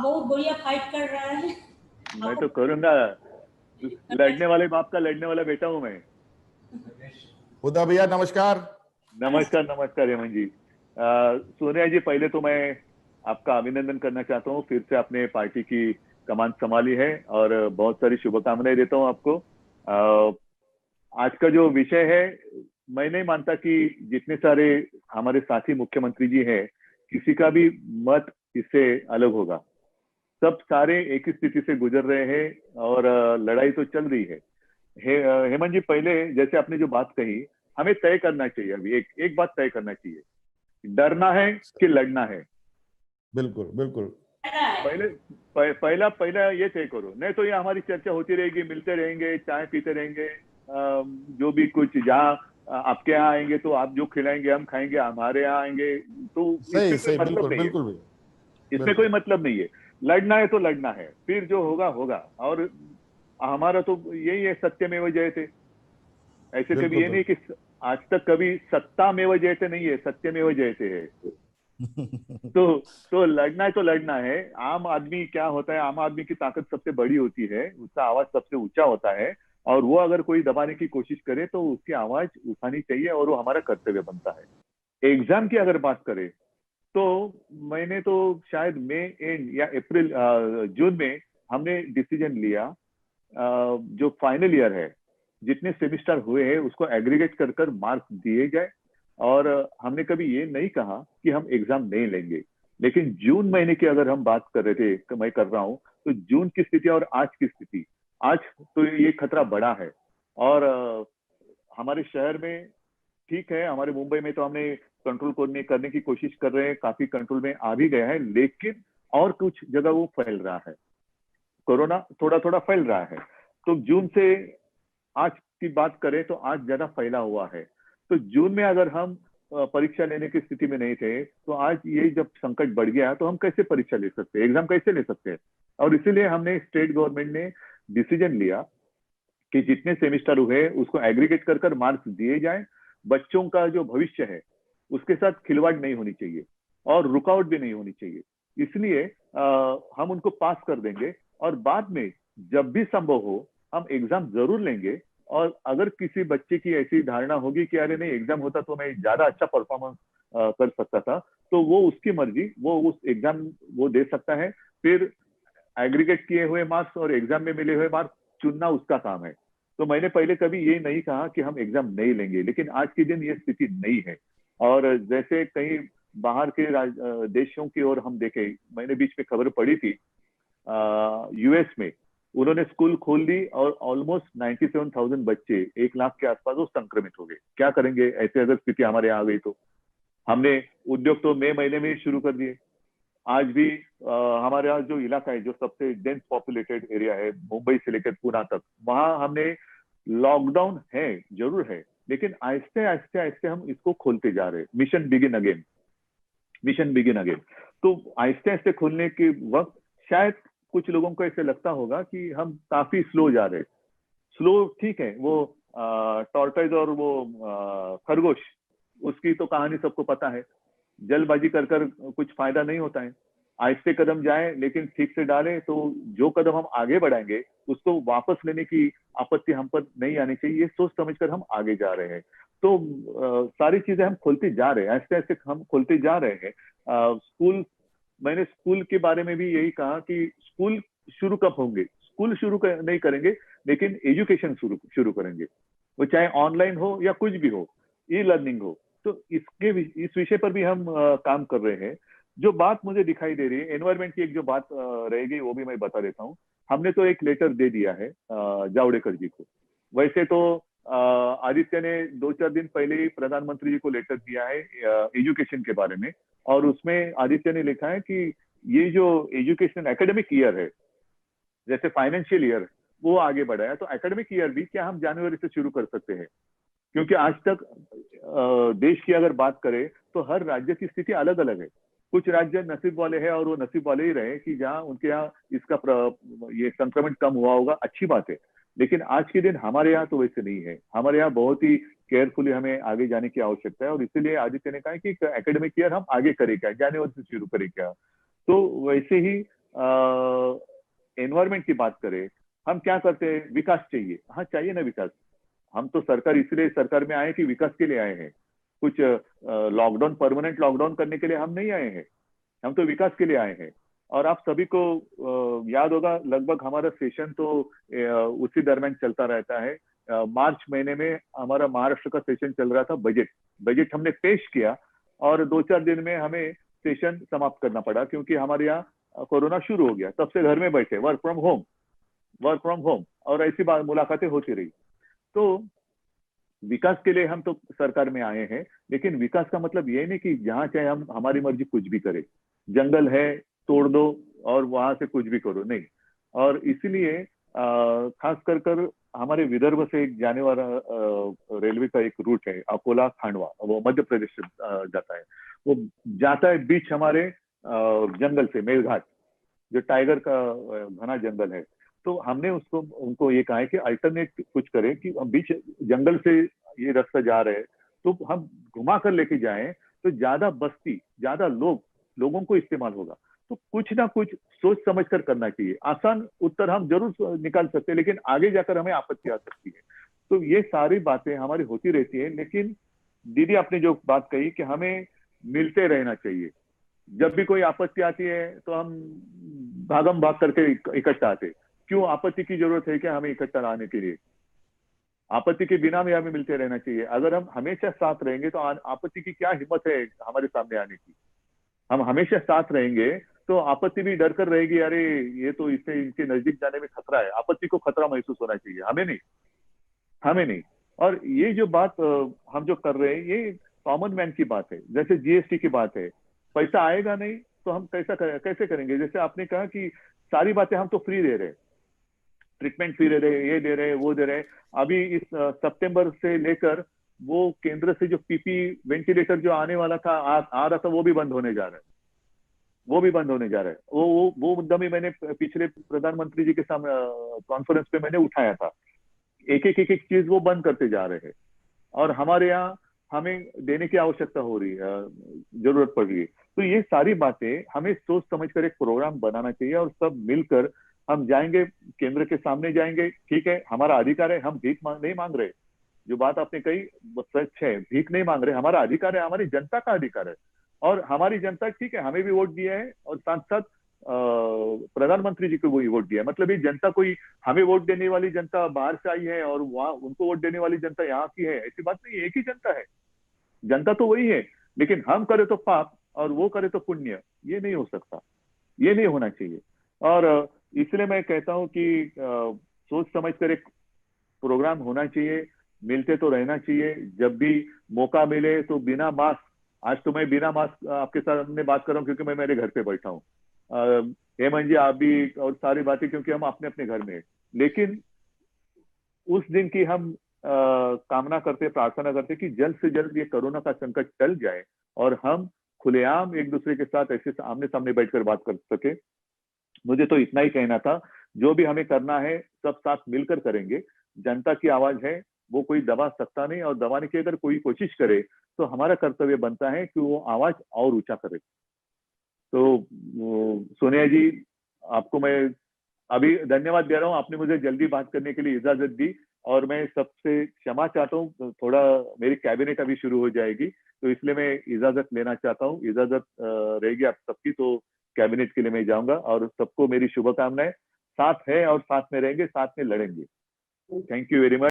बहुत बढ़िया फाइट कर रहा है। मैं तो करूंगा, लड़ने वाले बाप का लड़ने वाला बेटा हूं मैं। हुदा भैया नमस्कार। नमस्कार नमस्कार हेमंत जी। सोनिया जी, पहले तो मैं आपका अभिनंदन करना चाहता हूँ, फिर से आपने पार्टी की कमान संभाली है और बहुत सारी शुभकामनाएं देता हूँ आपको। आज का जो विषय है, मैं नहीं मानता कि जितने सारे हमारे साथी मुख्यमंत्री जी हैं, किसी का भी मत इससे अलग होगा। सब सारे एक ही स्थिति से गुजर रहे हैं और लड़ाई तो चल रही है। हेमंत जी, पहले जैसे आपने जो बात कही, हमें तय करना चाहिए, अभी एक बात तय करना चाहिए, डरना है कि लड़ना है। बिल्कुल बिल्कुल। पहले पहला पहला ये तय करो, नहीं तो ये हमारी चर्चा होती रहेगी, मिलते रहेंगे, चाय पीते रहेंगे, जो भी कुछ, जहाँ आपके यहाँ आएंगे तो आप जो खिलाएंगे हम खाएंगे, हमारे यहाँ आएंगे तो सही इसमें कोई सही, मतलब बिल्कुल नहीं है। बिल्कुल भैया, इसमें कोई मतलब नहीं है। लड़ना है तो लड़ना है, फिर जो होगा होगा। और हमारा तो यही है, सत्यमेव जयते। ऐसे कभी बिल्कुल ये नहीं कि आज तक कभी सत्तामेव जयते नहीं है, सत्यमेव जयते है। बिल्कुल। तो लड़ना है तो लड़ना है। आम आदमी क्या होता है, आम आदमी की ताकत सबसे बड़ी होती है, उसका आवाज सबसे ऊंचा होता है, और वो अगर कोई दबाने की कोशिश करे तो उसकी आवाज उठानी चाहिए, और वो हमारा कर्तव्य बनता है। एग्जाम की अगर बात करें तो मैंने तो शायद मई एंड या अप्रैल जून में हमने डिसीजन लिया, जो फाइनल ईयर है, जितने सेमिस्टर हुए हैं उसको एग्रीगेट कर कर मार्क्स दिए जाए। और हमने कभी ये नहीं कहा कि हम एग्जाम नहीं लेंगे। लेकिन जून महीने की अगर हम बात कर रहे थे, मैं कर रहा हूं, तो जून की स्थिति और आज की स्थिति, आज तो ये खतरा बड़ा है। और हमारे शहर में ठीक है, हमारे मुंबई में तो हमने कंट्रोल करने की कोशिश कर रहे हैं, काफी कंट्रोल में आ भी गया है, लेकिन और कुछ जगह वो फैल रहा है, कोरोना थोड़ा थोड़ा फैल रहा है। तो जून से आज की बात करें तो आज ज्यादा फैला हुआ है। तो जून में अगर हम परीक्षा लेने की स्थिति में नहीं थे, तो आज ये जब संकट बढ़ गया तो हम कैसे परीक्षा ले सकते हैं, एग्जाम कैसे ले सकते हैं। और इसीलिए हमने, स्टेट गवर्नमेंट ने डिसीजन लिया कि जितने सेमिस्टर हुए उसको एग्रीगेट कर कर मार्क्स दिए जाए। बच्चों का जो भविष्य है उसके साथ खिलवाड़ नहीं होनी चाहिए और रुकावट भी नहीं होनी चाहिए। इसलिए हम उनको पास कर देंगे, और बाद में जब भी संभव हो हम एग्जाम जरूर लेंगे। और अगर किसी बच्चे की ऐसी धारणा होगी कि अरे नहीं, एग्जाम होता तो मैं ज्यादा अच्छा परफॉर्मेंस कर सकता था, तो वो उसकी मर्जी, वो उस एग्जाम वो दे सकता है। फिर एग्रीगेट किए हुए मार्क्स और एग्जाम में मिले हुए मार्क्स चुनना उसका काम है। तो मैंने पहले कभी ये नहीं कहा कि हम एग्जाम नहीं लेंगे, लेकिन आज के दिन ये स्थिति नहीं है। और जैसे कई बाहर के देशों की ओर हम देखें, मैंने बीच में खबर पड़ी थी, यूएस में उन्होंने स्कूल खोल दी और ऑलमोस्ट 97,000 बच्चे, 1 लाख के आसपास, वो संक्रमित हो गए। क्या करेंगे ऐसे अगर स्थिति हमारे यहाँ आ गई तो। हमने उद्योग तो मई महीने में ही शुरू कर दिए। आज भी हमारे यहाँ जो इलाका है, जो सबसे डेंस पॉपुलेटेड एरिया है, मुंबई से लेकर पुणे तक, वहां हमने लॉकडाउन है, जरूर है, लेकिन आहिस्ते आहिस्ते आहिस्ते हम इसको खोलते जा रहे हैं। Mission begin again, mission begin again. तो आहिस्ते आहिस्ते खोलने के वक्त शायद कुछ लोगों को ऐसे लगता होगा कि हम काफी स्लो जा रहे हैं। स्लो ठीक है, वो टॉर्टोइज और वो खरगोश, उसकी तो कहानी सबको पता है। जल्दबाजी कर कर कुछ फायदा नहीं होता है। आहिस्ते कदम जाए लेकिन ठीक से डालें, तो जो कदम हम आगे बढ़ाएंगे उसको वापस लेने की आपत्ति हम पर नहीं आनी चाहिए। ये सोच समझकर हम आगे जा रहे हैं। तो सारी चीजें हम खोलते जा रहे हैं, आहिस्ते आहिस्ते हम खोलते जा रहे हैं। स्कूल, मैंने स्कूल के बारे में भी यही कहा कि स्कूल शुरू कब होंगे, स्कूल शुरू नहीं करेंगे, लेकिन एजुकेशन शुरू शुरू करेंगे। वो चाहे ऑनलाइन हो या कुछ भी हो, ई लर्निंग हो। तो इस विषय पर भी हम काम कर रहे हैं। जो बात मुझे दिखाई दे रही है, एनवायरमेंट की एक जो बात रहेगी वो भी मैं बता देता हूँ। हमने तो एक लेटर दे दिया है जावड़ेकर जी को। वैसे तो आदित्य ने 2-4 दिन पहले ही प्रधानमंत्री जी को लेटर दिया है एजुकेशन के बारे में। और उसमें आदित्य ने लिखा है कि ये जो एजुकेशन एकेडमिक ईयर है, जैसे फाइनेंशियल ईयर वो आगे बढ़ा है, तो एकेडमिक ईयर भी क्या हम जनवरी से शुरू कर सकते हैं। क्योंकि आज तक देश की अगर बात करें तो हर राज्य की स्थिति अलग अलग है। कुछ राज्य नसीब वाले हैं और वो नसीब वाले ही रहे कि जहां उनके यहाँ ये संक्रमण कम हुआ होगा, अच्छी बात है। लेकिन आज के दिन हमारे यहाँ तो वैसे नहीं है। हमारे यहाँ बहुत ही केयरफुली हमें आगे जाने की आवश्यकता है, और इसीलिए आदित्य ने कहा कि एकेडमिक ईयर हम आगे करें क्या, जनवरी से शुरू करें क्या। तो वैसे ही एनवायरमेंट की बात करें, हम क्या करते हैं, विकास चाहिए, हाँ चाहिए ना विकास। हम तो सरकार इसलिए सरकार में आए कि विकास के लिए आए हैं, कुछ लॉकडाउन परमानेंट लॉकडाउन करने के लिए हम नहीं आए हैं, हम तो विकास के लिए आए हैं। और आप सभी को याद होगा, लगभग हमारा सेशन तो उसी दरमियान चलता रहता है। मार्च महीने में हमारा महाराष्ट्र का सेशन चल रहा था, बजट हमने पेश किया और 2-4 दिन में हमें सेशन समाप्त करना पड़ा, क्योंकि हमारे यहाँ कोरोना शुरू हो गया। तब से घर में बैठे, वर्क फ्रॉम होम, और ऐसी बात मुलाकातें होती रही। तो विकास के लिए हम तो सरकार में आए हैं, लेकिन विकास का मतलब ये नहीं कि जहां चाहे हम हमारी मर्जी कुछ भी करें, जंगल है तोड़ दो और वहां से कुछ भी करो, नहीं। और इसीलिए खास कर हमारे विदर्भ से एक जाने वाला रेलवे का एक रूट है, अकोला खांडवा, वो मध्य प्रदेश से जाता है। वो जाता है बीच हमारे जंगल से, मेलघाट, जो टाइगर का घना जंगल है। तो हमने उनको ये कहा है कि अल्टरनेट कुछ करें, कि हम बीच जंगल से ये रास्ता जा रहे हैं, तो हम घुमा कर लेके जाएं, तो ज्यादा बस्ती, ज्यादा लोगों को इस्तेमाल होगा। तो कुछ ना कुछ सोच समझ कर करना चाहिए। आसान उत्तर हम जरूर निकाल सकते हैं, लेकिन आगे जाकर हमें आपत्ति आ सकती है। तो ये सारी बातें हमारी होती रहती है। लेकिन दीदी आपने जो बात कही कि हमें मिलते रहना चाहिए, जब भी कोई आपत्ति आती है तो हम भागम भाग करके इकट्ठा आते। क्यों आपत्ति की जरूरत है क्या हमें इकट्ठा आने के लिए? आपत्ति के बिना भी हमें मिलते रहना चाहिए। अगर हम हमेशा साथ रहेंगे तो आपत्ति की क्या हिम्मत है हमारे सामने आने की? हम हमेशा साथ रहेंगे तो आपत्ति भी डर कर रहेगी, अरे ये तो इससे इनके नजदीक जाने में खतरा है। आपत्ति को खतरा महसूस होना चाहिए, हमें नहीं। और ये जो बात हम जो कर रहे हैं, ये कॉमन मैन की बात है। जैसे जीएसटी की बात है, पैसा आएगा नहीं तो हम कैसे करेंगे? जैसे आपने कहा कि सारी बातें हम तो फ्री दे रहे हैं, ट्रीटमेंट फ्री दे रहे हैं, ये दे रहे हैं, वो दे रहे हैं। अभी इस सितंबर से लेकर वो केंद्र से जो पीपी वेंटिलेटर जो आने वाला था, आ रहा था, वो भी बंद होने जा रहा है, वो मुद्दा भी मैंने पिछले प्रधानमंत्री जी के सामने कॉन्फ्रेंस पे मैंने उठाया था। एक एक चीज वो बंद करते जा रहे हैं, और हमारे यहाँ हमें देने की आवश्यकता हो रही है, जरूरत पड़ रही है। तो ये सारी बातें हमें सोच समझ कर एक प्रोग्राम बनाना चाहिए, और सब मिलकर हम जाएंगे, केंद्र के सामने जाएंगे। ठीक है, हमारा अधिकार है, हम भीख नहीं मांग रहे। जो बात आपने कही वो सच है, भीख नहीं मांग रहे, हमारा अधिकार है, हमारी जनता का अधिकार है। और हमारी जनता, ठीक है, हमें भी वोट दिया है, और साथ साथ प्रधानमंत्री जी को भी वोट दिया है। मतलब ये जनता कोई हमें वोट देने वाली जनता बाहर से आई है और वहां उनको वोट देने वाली जनता यहाँ की है, ऐसी बात नहीं। एक ही जनता है, जनता तो वही है। लेकिन हम करे तो पाप और वो करे तो पुण्य, ये नहीं हो सकता, ये नहीं होना चाहिए। और इसलिए मैं कहता हूं कि सोच समझ कर एक प्रोग्राम होना चाहिए, मिलते तो रहना चाहिए। जब भी मौका मिले तो बिना मास्क, आज तो मैं बिना मास्क आपके सामने बात कर रहा हूँ क्योंकि मैं मेरे घर पे बैठा हूँ। हेमंत जी आप भी, और सारी बातें, क्योंकि हम अपने अपने घर में हैं। लेकिन उस दिन की हम कामना करते, प्रार्थना करते कि जल्द से जल्द ये कोरोना का संकट टल जाए और हम खुलेआम एक दूसरे के साथ ऐसे आमने सामने बैठकर बात कर सके। मुझे तो इतना ही कहना था। जो भी हमें करना है सब साथ मिलकर करेंगे। जनता की आवाज है, वो कोई दबा सकता नहीं, और दबाने की अगर कोई कोशिश करे तो हमारा कर्तव्य बनता है कि वो आवाज और ऊंचा करे। तो सोनिया जी, आपको मैं अभी धन्यवाद दे रहा हूँ, आपने मुझे जल्दी बात करने के लिए इजाजत दी। और मैं सबसे क्षमा चाहता हूँ, थोड़ा मेरी कैबिनेट अभी शुरू हो जाएगी, तो इसलिए मैं इजाजत लेना चाहता हूँ। इजाजत रहेगी आप सबकी, तो कैबिनेट के लिए मैं जाऊंगा। और सबको मेरी शुभकामनाएं। साथ है और साथ में रहेंगे, साथ में लड़ेंगे। Thank you very much.